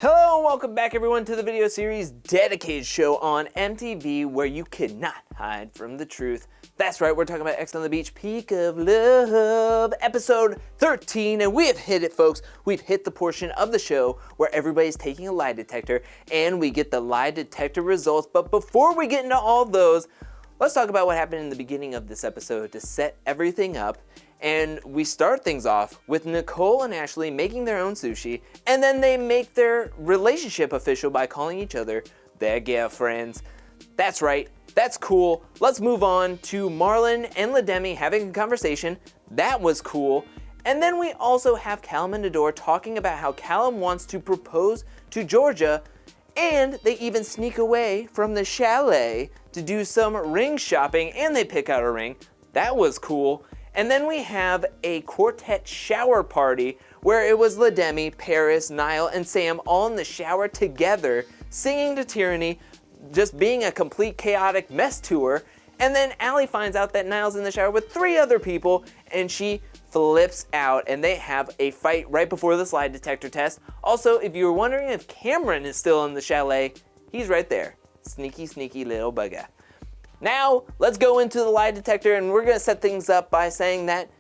Hello and welcome back everyone to the video series dedicated show on MTV where you cannot hide from the truth. That's right, we're talking about X on the Beach, Peak of Love, episode 13, and we have hit it, folks. We've hit the portion of the show where everybody's taking a lie detector and we get the lie detector results. But before we get into all those, let's talk about what happened in the beginning of this episode to set everything up. And we start things off with Nicole and Ashley making their own sushi, and then they make their relationship official by calling each other their girlfriends. That's right, that's cool. Let's move on to Marlon and LaDemi having a conversation. That was cool. And then we also have Callum and Adore talking about how Callum wants to propose to Georgia, and they even sneak away from the chalet to do some ring shopping, and they pick out a ring. That was cool. And then we have a quartet shower party where it was LaDemi, Parris, Niall, and Sam all in the shower together, singing to Tyranny, just being a complete chaotic mess to her. And then Allie finds out that Niall's in the shower with 3 other people, and she flips out, and they have a fight right before the lie detector test. Also, if you were wondering if Cameron is still in the chalet, he's right there. Sneaky, sneaky little bugger. Now, let's go into the lie detector, and we're gonna set things up by saying that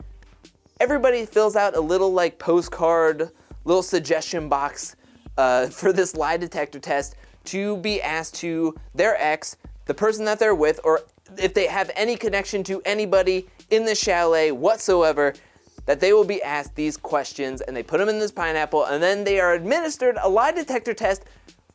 everybody fills out a little postcard, little suggestion box for this lie detector test to be asked to their ex, the person that they're with, or if they have any connection to anybody in the chalet whatsoever, that they will be asked these questions, and they put them in this pineapple, and then they are administered a lie detector test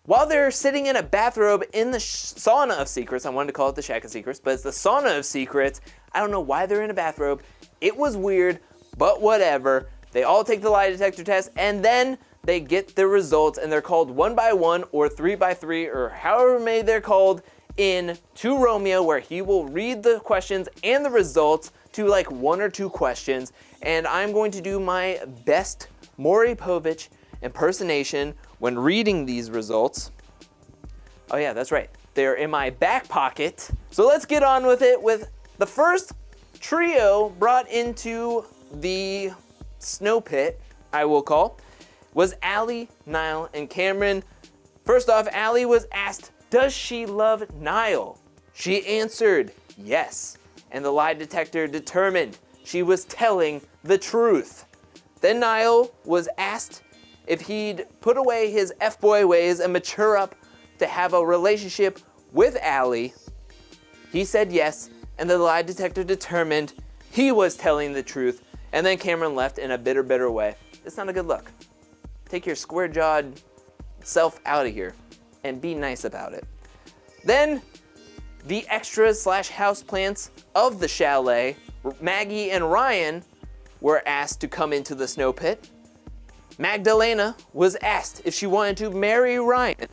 while they're sitting in a bathrobe in the sauna of secrets. I wanted to call it the shack of secrets, but it's the sauna of secrets. I don't know why they're in a bathrobe. It was weird, but whatever. They all take the lie detector test, and then they get the results, and they're called 1 by 1 or 3 by 3 or however many they're called in to Romeo, where he will read the questions and the results to 1 or 2 questions. And I'm going to do my best Maury Povich impersonation when reading these results. Oh yeah, that's right. They're in my back pocket. So let's get on with it with the first trio brought into the snow pit, I will call, was Allie, Niall, and Cameron. First off, Allie was asked, does she love Niall? She answered yes, and the lie detector determined she was telling the truth. Then Niall was asked if he'd put away his F-boy ways and mature up to have a relationship with Allie. He said yes, and the lie detector determined he was telling the truth. And then Cameron left in a bitter way. It's not a good look. Take your square-jawed self out of here and be nice about it. Then the extras / houseplants of the chalet, Maggie and Ryan, were asked to come into the snow pit. Magdalena was asked if she wanted to marry Ryan.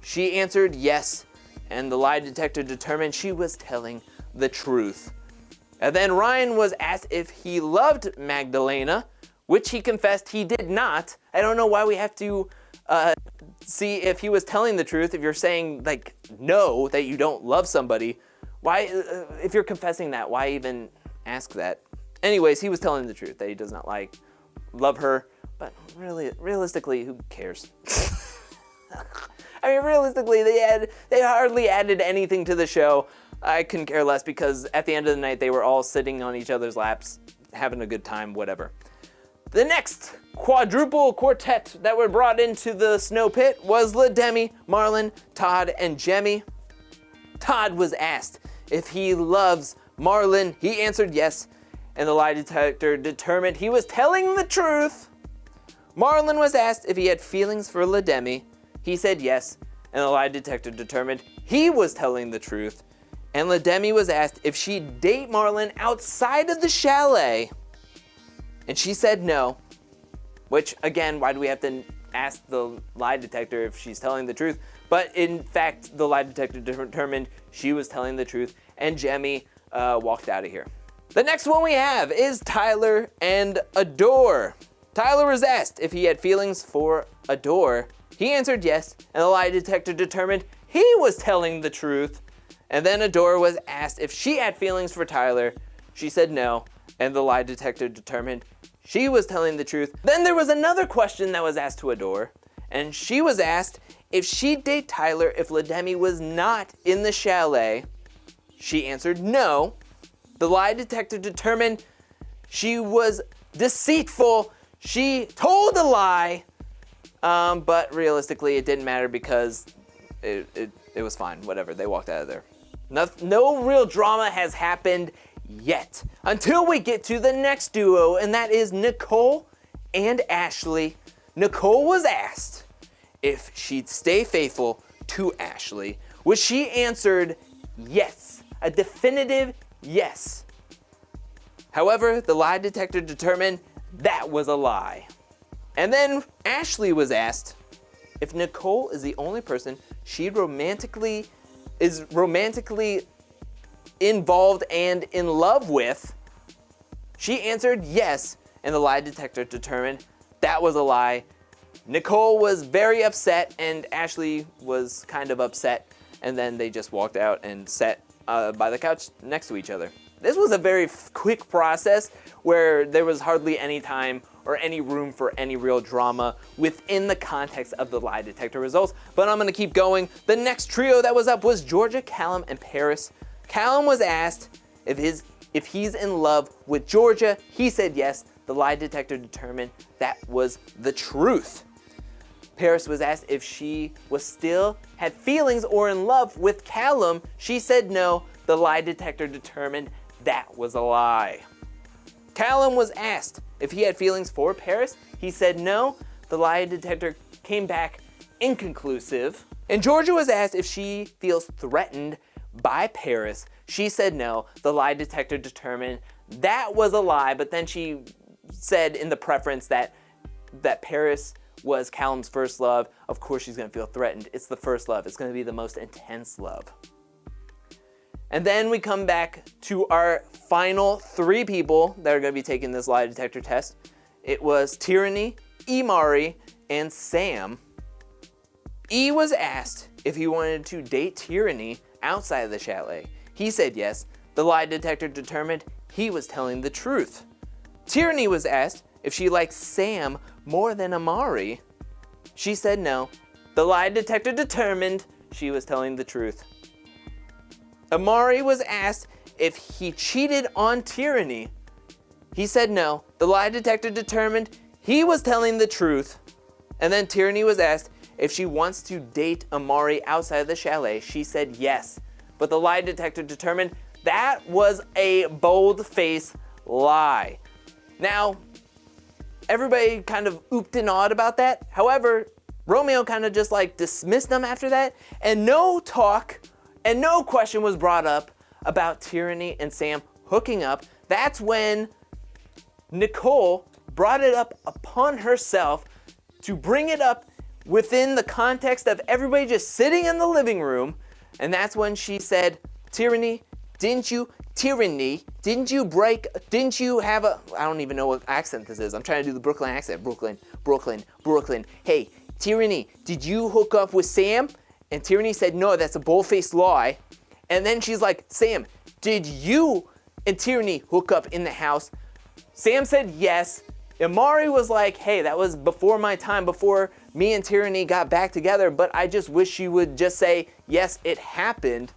She answered yes, and the lie detector determined she was telling the truth. And then Ryan was asked if he loved Magdalena, which he confessed he did not. I don't know why we have to see if he was telling the truth. If you're saying no, that you don't love somebody, why, if you're confessing that, why even ask that? Anyways, he was telling the truth, that he does not love her. But really, realistically, who cares? I mean, realistically, they hardly added anything to the show. I couldn't care less because at the end of the night, they were all sitting on each other's laps, having a good time, whatever. The next quadruple quartet that were brought into the snow pit was LaDemi, Marlon, Todd, and Jemmy. Todd was asked if he loves Marlon. He answered yes, and the lie detector determined he was telling the truth. Marlon was asked if he had feelings for LaDemi. He said yes, and the lie detector determined he was telling the truth. And LaDemi was asked if she'd date Marlon outside of the chalet, and she said no. Which, again, why do we have to ask the lie detector if she's telling the truth? But in fact, the lie detector determined she was telling the truth, and Jemmy walked out of here. The next one we have is Tyler and Adore. Tyler was asked if he had feelings for Adore. He answered yes, and the lie detector determined he was telling the truth. And then Adore was asked if she had feelings for Tyler. She said no, and the lie detector determined she was telling the truth. Then there was another question that was asked to Adore, and she was asked if she'd date Tyler if LaDemi was not in the chalet. She answered no. The lie detector determined she was deceitful. She told a lie, but realistically it didn't matter because it was fine. Whatever, they walked out of there. No real drama has happened yet until we get to the next duo, and that is Nicole and Ashley. Nicole was asked if she'd stay faithful to Ashley, which she answered yes, a definitive yes. However, the lie detector determined that was a lie. And then Ashley was asked if Nicole is the only person she is romantically involved and in love with. She answered yes, and the lie detector determined that was a lie. Nicole was very upset, and Ashley was kind of upset, and then they just walked out and sat by the couch next to each other. This was a very quick process where there was hardly any time or any room for any real drama within the context of the lie detector results, but I'm gonna keep going. The next trio that was up was Georgia, Callum, and Parris. Callum was asked if he's in love with Georgia. He said yes. The lie detector determined that was the truth. Parris was asked if she still had feelings or in love with Callum. She said no. The lie detector determined that was a lie. Callum was asked if he had feelings for Parris. He said no. The lie detector came back inconclusive. And Georgia was asked if she feels threatened by Parris. She said no. The lie detector determined that was a lie, but then she said in the preference that Parris was Callum's first love. Of course she's gonna feel threatened. It's the first love. It's gonna be the most intense love. And then we come back to our final three people that are gonna be taking this lie detector test. It was Tyranny, Amari, and Sam. E was asked if he wanted to date Tyranny outside of the chalet. He said yes. The lie detector determined he was telling the truth. Tyranny was asked if she liked Sam more than Amari. She said no. The lie detector determined she was telling the truth. Amari was asked if he cheated on Tyranny. He said no. The lie detector determined he was telling the truth. And then Tyranny was asked if she wants to date Amari outside of the chalet. She said yes. But the lie detector determined that was a bold-faced lie. Now, everybody kind of ooped and awed about that. However, Romeo kind of just dismissed them after that, and no talk and no question was brought up about Tyranny and Sam hooking up. That's when Nicole brought it up upon herself to bring it up within the context of everybody just sitting in the living room. And that's when she said, Tyranny, didn't you have a, I don't even know what accent this is. I'm trying to do the Brooklyn accent. Brooklyn. Hey, Tyranny, did you hook up with Sam? And Tyranny said, no, that's a bold-faced lie. And then she's like, Sam, did you and Tyranny hook up in the house? Sam said yes. Amari was like, hey, that was before my time, before me and Tyranny got back together, but I just wish she would just say, yes, it happened.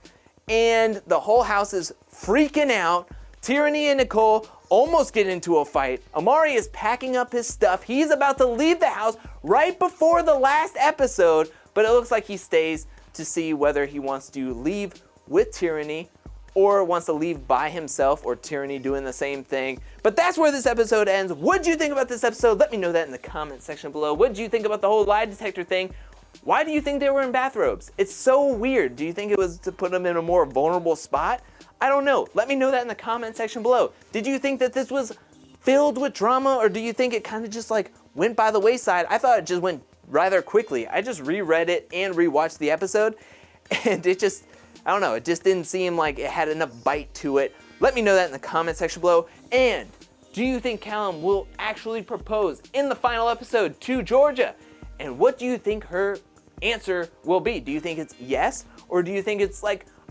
And the whole house is freaking out. Tyranny and Nicole almost get into a fight. Amari is packing up his stuff. He's about to leave the house right before the last episode, but it looks like he stays to see whether he wants to leave with Tyranny or wants to leave by himself, or Tyranny doing the same thing. But that's where this episode ends. What did you think about this episode? Let me know that in the comment section below. What did you think about the whole lie detector thing? Why do you think they were in bathrobes? It's so weird. Do you think it was to put them in a more vulnerable spot? I don't know. Let me know that in the comment section below. Did you think that this was filled with drama, or do you think it kind of just went by the wayside? I thought it just went rather quickly. I just reread it and rewatched the episode, and it just, I don't know, it just didn't seem like it had enough bite to it. Let me know that in the comment section below. And do you think Callum will actually propose in the final episode to Georgia? And what do you think her answer will be? Do you think it's yes? Or do you think it's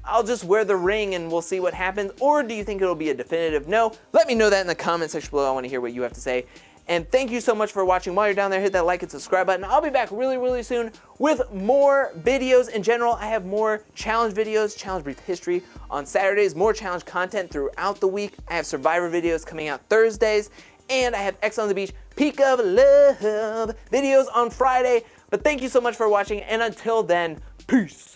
I'll just wear the ring and we'll see what happens? Or do you think it'll be a definitive no? Let me know that in the comment section below. I want to hear what you have to say. And thank you so much for watching. While you're down there, hit that like and subscribe button. I'll be back really, really soon with more videos. In general, I have more challenge videos, challenge brief history on Saturdays, more challenge content throughout the week. I have Survivor videos coming out Thursdays, and I have X on the Beach Peak of Love videos on Friday. But thank you so much for watching, and until then, peace.